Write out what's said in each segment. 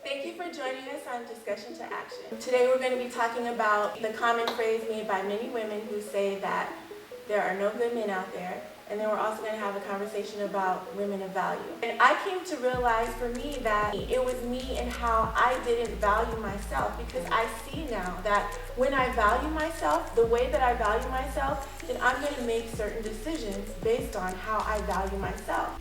Thank you for joining us on Discussion to Action. Today we're going to be talking about the common phrase made by many women who say that there are no good men out there, and then we're also going to have a conversation about women of value. And I came to realize for me that it was me and how I didn't value myself, because I see now that when I value myself, the way that I value myself, then I'm going to make certain decisions based on how I value myself.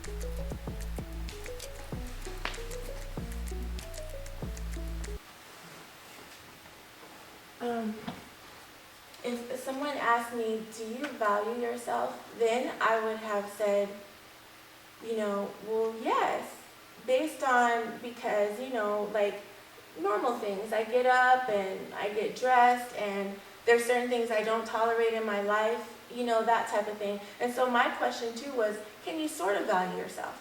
If someone asked me, do you value yourself? Then I would have said, well, yes, based on, because, like normal things. I get up and I get dressed, and there's certain things I don't tolerate in my life, that type of thing. And so my question too was, can you sort of value yourself?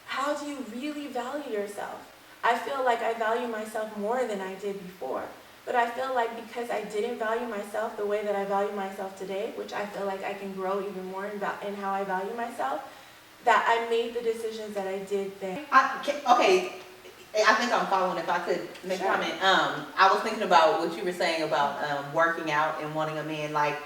How do you really value yourself? I feel like I value myself more than I did before. But I feel like because I didn't value myself the way that I value myself today, which I feel like I can grow even more in how I value myself, that I made the decisions that I did then. Okay, I think I'm following. If I could make a comment. I was thinking about what you were saying about working out and wanting a man. Like,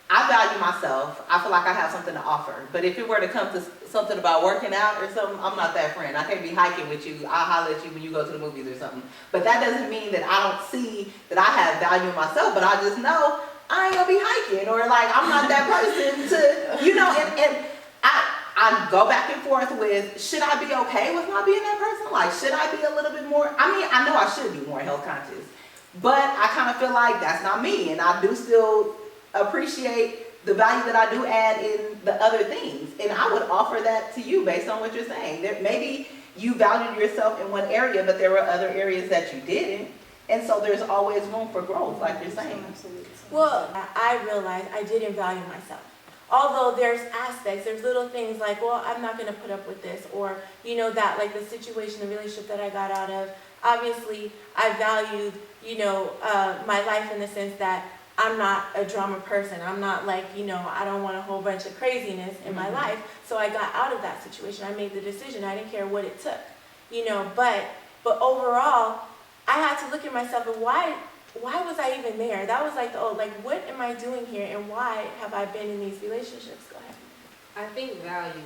I value myself. I feel like I have something to offer. But if it were to come to something about working out or something, I'm not that friend. I can't be hiking with you. I'll holler at you when you go to the movies or something. But that doesn't mean that I don't see that I have value in myself, but I just know I ain't gonna be hiking, or like I'm not that person to, and I go back and forth with, should I be okay with not being that person? Like, should I be a little bit more, I know I should be more health conscious, but I kind of feel like that's not me, and I do still appreciate the value that I do add in the other things, and I would offer that to you based on what you're saying. Maybe you valued yourself in one area, but there were other areas that you didn't, and so there's always room for growth, like you're saying. Well, I realized I didn't value myself. Although there's aspects, there's little things like, well, I'm not going to put up with this, or that, like the situation, the relationship that I got out of. Obviously, I valued, my life in the sense that I'm not a drama person. I'm not like, I don't want a whole bunch of craziness in my life. So I got out of that situation. I made the decision. I didn't care what it took, but overall, I had to look at myself and why was I even there? That was like, what am I doing here, and why have I been in these relationships? Go ahead. I think value,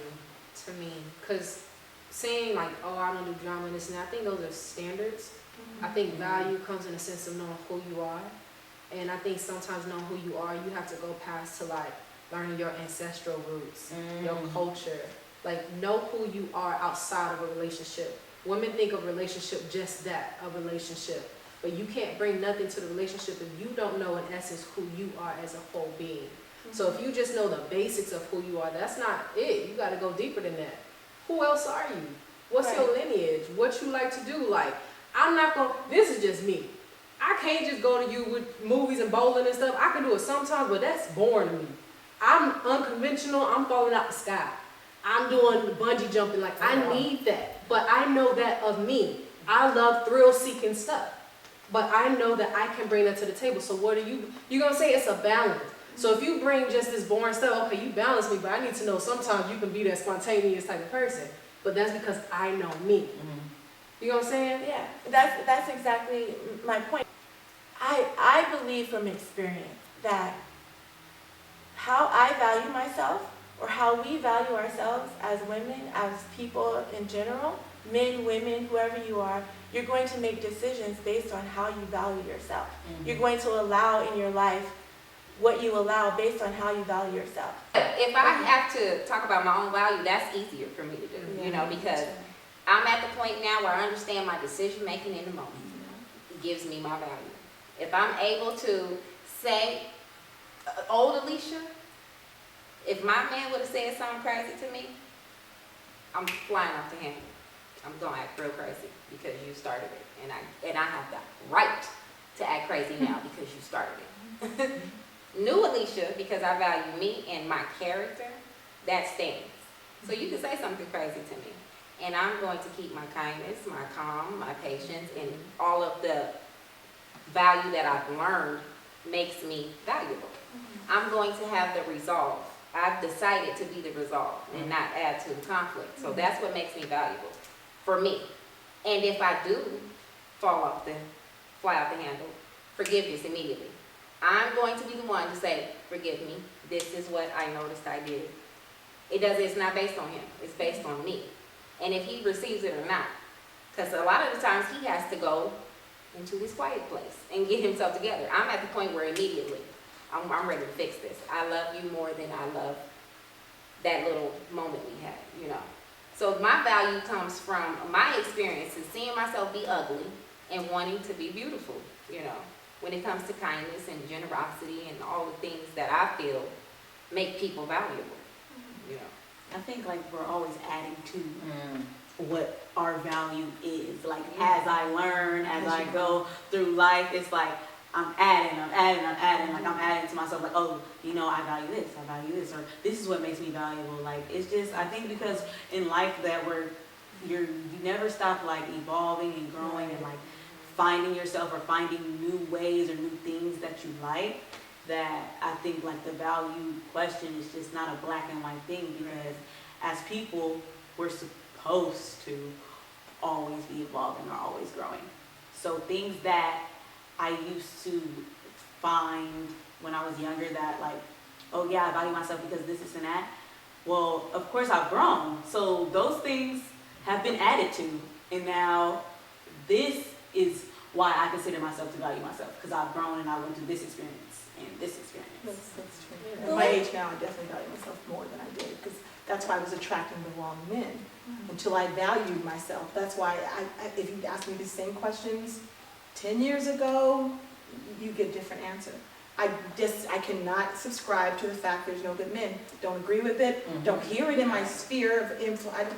to me, because saying like, oh, I don't do drama and this and that, I think those are standards. I think value comes in a sense of knowing who you are. And I think sometimes knowing who you are, you have to go past to like learning your ancestral roots, your culture. Like, know who you are outside of a relationship. Women think of relationship just that, a relationship. But you can't bring nothing to the relationship if you don't know in essence who you are as a whole being. So if you just know the basics of who you are, that's not it. You got to go deeper than that. Who else are you? What's your lineage? What you like to do? Like, I'm not going to, this is just me. I can't just go to you with movies and bowling and stuff. I can do it sometimes, but that's boring to me. I'm unconventional. I'm falling out the sky. I'm doing bungee jumping. Like, I need that. But I know that of me. I love thrill-seeking stuff. But I know that I can bring that to the table. So what are you? You're going to say it's a balance. So if you bring just this boring stuff, okay, you balance me, but I need to know sometimes you can be that spontaneous type of person. But that's because I know me. You know what I'm saying? Yeah, that's exactly my point. I believe from experience that how I value myself, or how we value ourselves as women, as people in general, men, women, whoever you are, you're going to make decisions based on how you value yourself. You're going to allow in your life what you allow based on how you value yourself. If I have to talk about my own value, that's easier for me to do, because I'm at the point now where I understand my decision making in the moment. It gives me my value. If I'm able to say, old Alicia, if my man would have said something crazy to me, I'm flying off the handle. I'm going to act real crazy because you started it. And I have the right to act crazy now because you started it. New Alicia, because I value me and my character, that stands. So you can say something crazy to me, and I'm going to keep my kindness, my calm, my patience, and all of the value that I've learned makes me valuable. I'm going to have the resolve. I've decided to be the resolve and not add to the conflict. So that's what makes me valuable for me. And if I do fly off the handle. Forgiveness immediately. I'm going to be the one to say, forgive me, this is what I noticed I did. It's not based on him, it's based on me. And if he receives it or not. Because a lot of the times he has to go into his quiet place and get himself together. I'm at the point where immediately, I'm ready to fix this. I love you more than I love that little moment we had, you know. So my value comes from my experiences, seeing myself be ugly and wanting to be beautiful, you know. When it comes to kindness and generosity and all the things that I feel make people valuable, you know. I think like we're always adding to what our value is. Like as I learn, as I go through life, it's like I'm adding. Like I'm adding to myself. Like, oh, you know, I value this, or this is what makes me valuable. Like it's just, I think because in life that you never stop like evolving and growing and like finding yourself or finding new ways or new things that you like. That I think like the value question is just not a black and white thing, because as people we're supposed to always be evolving or always growing. So things that I used to find when I was younger that like, oh yeah, I value myself because this and that. Well, of course I've grown. So those things have been added to, and now this is why I consider myself to value myself, because I've grown and I went through this experience and this experience. That's true. At my age now, I definitely value myself more than I did, because that's why I was attracting the wrong men until I valued myself. That's why if you'd asked me the same questions 10 years ago, you get a different answer. I cannot subscribe to the fact there's no good men. Don't agree with it. Don't hear it in my sphere of influence.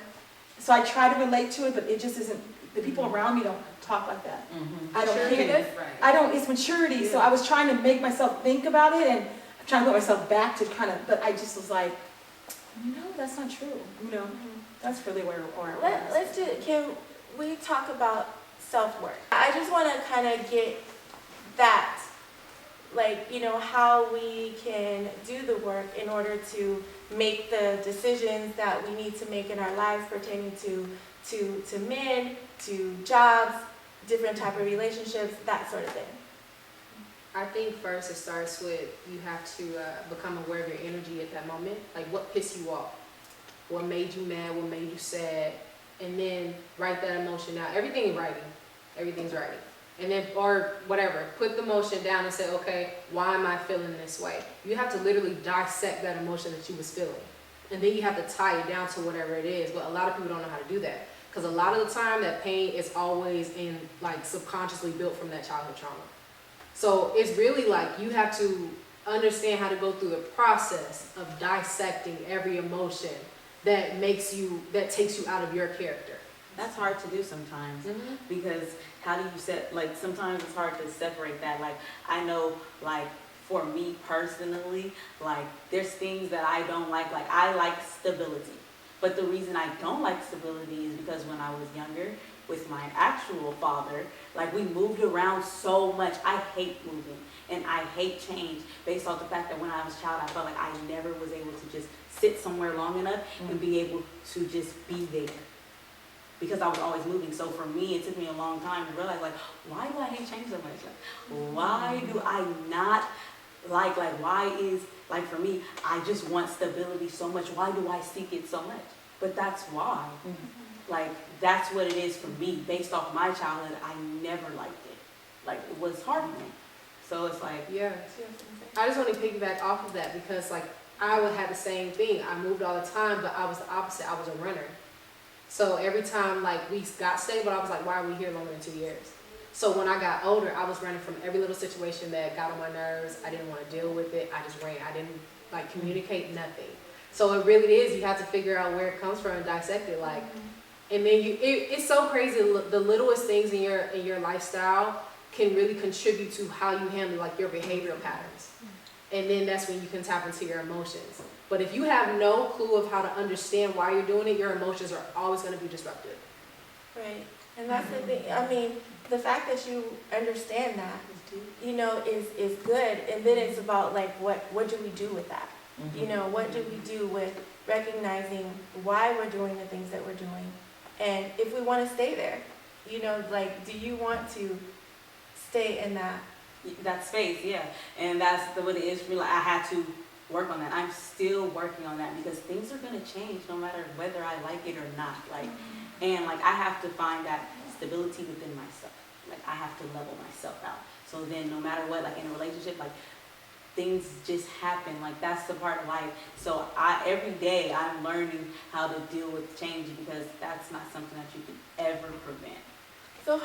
So I try to relate to it, but it just isn't. The people around me don't talk like that. I don't hear it. I don't. It's maturity. So I was trying to make myself think about it, and I'm trying to put myself back to kind of. But I just was like, no, that's not true. You know, that's really where I was. Can we talk about self-worth? I just want to kind of get that, like, you know, how we can do the work in order to make the decisions that we need to make in our lives pertaining to men, to jobs, different type of relationships, that sort of thing. I think first it starts with you have to become aware of your energy at that moment. Like what pissed you off? What made you mad? What made you sad? And then write that emotion out. Everything in writing. Everything's writing. And then, or whatever, put the emotion down and say, okay, why am I feeling this way? You have to literally dissect that emotion that you was feeling. And then you have to tie it down to whatever it is. But a lot of people don't know how to do that. Because a lot of the time that pain is always in, like, subconsciously built from that childhood trauma. So it's really like you have to understand how to go through the process of dissecting every emotion that takes you out of your character. That's hard to do sometimes, because how do you like, sometimes it's hard to separate that. Like, I know, like, for me personally, like, there's things that I don't like I like stability. But the reason I don't like stability is because when I was younger, with my actual father, like, we moved around so much. I hate moving and I hate change, based off the fact that when I was a child, I felt like I never was able to just sit somewhere long enough and be able to just be there, because I was always moving. So for me, it took me a long time to realize, like, why do I hate change so much? Like, why do I not like, why is, like, for me, I just want stability so much. Why do I seek it so much? But that's why. Like, that's what it is for me. Based off my childhood, I never liked it. Like, it was hard for me. So it's like... Yeah. I just want to piggyback off of that, because, like, I would have the same thing. I moved all the time, but I was the opposite. I was a runner. So every time, like, we got stable, I was like, why are we here longer than 2 years? So when I got older, I was running from every little situation that got on my nerves. I didn't want to deal with it. I just ran. I didn't, like, communicate nothing. So it really is, you have to figure out where it comes from and dissect it. Like, and then it's so crazy. The littlest things in your lifestyle can really contribute to how you handle, like, your behavioral patterns. And then that's when you can tap into your emotions. But if you have no clue of how to understand why you're doing it, your emotions are always going to be disrupted. Right. And that's the thing. I mean, the fact that you understand that, you know, is good. And then it's about, like, what do we do with that? You know, what do we do with recognizing why we're doing the things that we're doing, and if we want to stay there, You know, like, do you want to stay in that? That space, yeah. And that's what it is. Really, I had to work on that. I'm still working on that because things are gonna change no matter whether I like it or not. Like, and like I have to find that stability within myself. Like I have to level myself out. So then, no matter what, like in a relationship, like things just happen. Like that's the part of life. So every day I'm learning how to deal with change because that's not something that you can ever prevent. So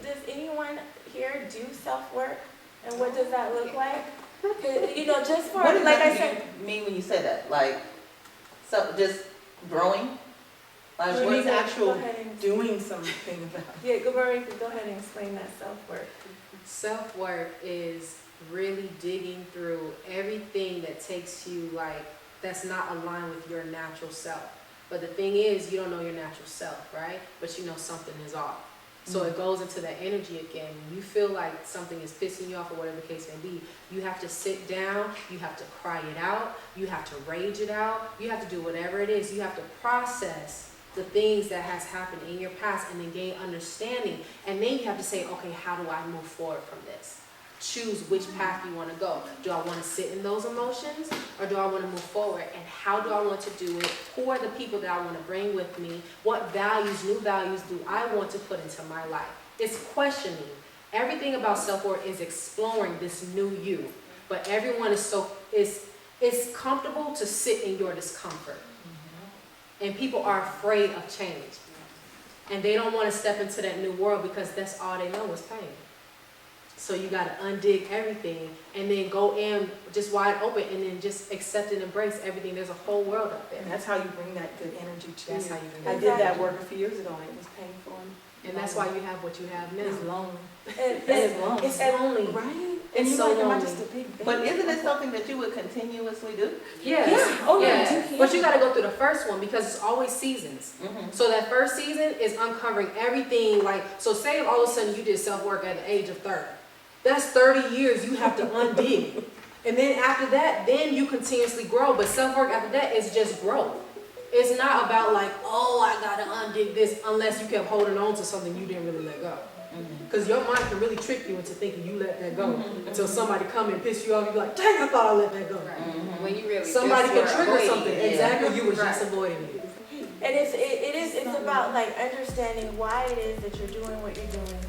does anyone here do self-work? And what does that look like? 'Cause, you know, just for, What like I exactly said. do you mean when you say that? Like, so just growing? Like, She what means is actual Go ahead and- doing something about it. Yeah, go ahead and explain that self-work. Self-work is really digging through everything that takes you, like, that's not aligned with your natural self. But the thing is, you don't know your natural self, right? But you know something is off. So it goes into that energy again. When you feel like something is pissing you off or whatever the case may be, you have to sit down, you have to cry it out, you have to rage it out, you have to do whatever it is. You have to process the things that has happened in your past and then gain understanding. And then you have to say, okay, how do I move forward from this? Choose which path you want to go. Do I want to sit in those emotions or do I want to move forward? And how do I want to do it? Who are the people that I want to bring with me? What values, new values do I want to put into my life? It's questioning. Everything about self-worth is exploring this new you. But everyone is comfortable to sit in your discomfort. And people are afraid of change. And they don't want to step into that new world because that's all they know is pain. So you got to undig everything and then go in just wide open and then just accept and embrace everything. There's a whole world out there. And that's how you bring that good energy to That's you. how you I bring did that Exactly. work a few years ago and it was painful. And that's why you have what you have It's now. lonely. And, It's lonely. It's lonely. Right? It's And you're so like, am I lonely. just a big baby? But isn't it something that you would continuously do? Yes. Yeah. Oh, yeah. Yes. But you got to go through the first one because it's always seasons. So that first season is uncovering everything. Like, so say if all of a sudden you did self-work at the age of 30. That's 30 years you have to undig. And then after that, then you continuously grow. But self-work after that is just growth. It's not about like, oh, I got to undig this unless you kept holding on to something you didn't really let go. Because your mind can really trick you into thinking you let that go until somebody come and piss you off. You be like, dang, I thought I let that go. When you really Somebody just can were trigger avoiding something. it. Exactly, you was Right. just avoiding it. And it's about like understanding why it is that you're doing what you're doing,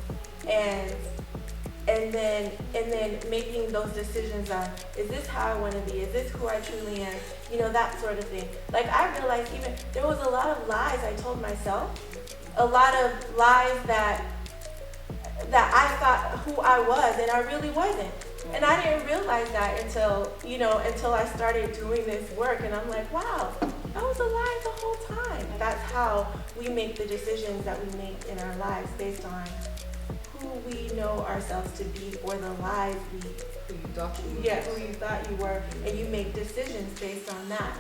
and then making those decisions on, is this how I want to be? Is this who I truly am? You know, that sort of thing. Like I realized even there was a lot of lies I told myself, a lot of lies that I thought who I was and I really wasn't. And I didn't realize that until I started doing this work, and I'm like, wow, that was a lie the whole time. That's how we make the decisions that we make in our lives based on who we know ourselves to be or the lies Who you thought you were. who you thought you were, and you make decisions based on that.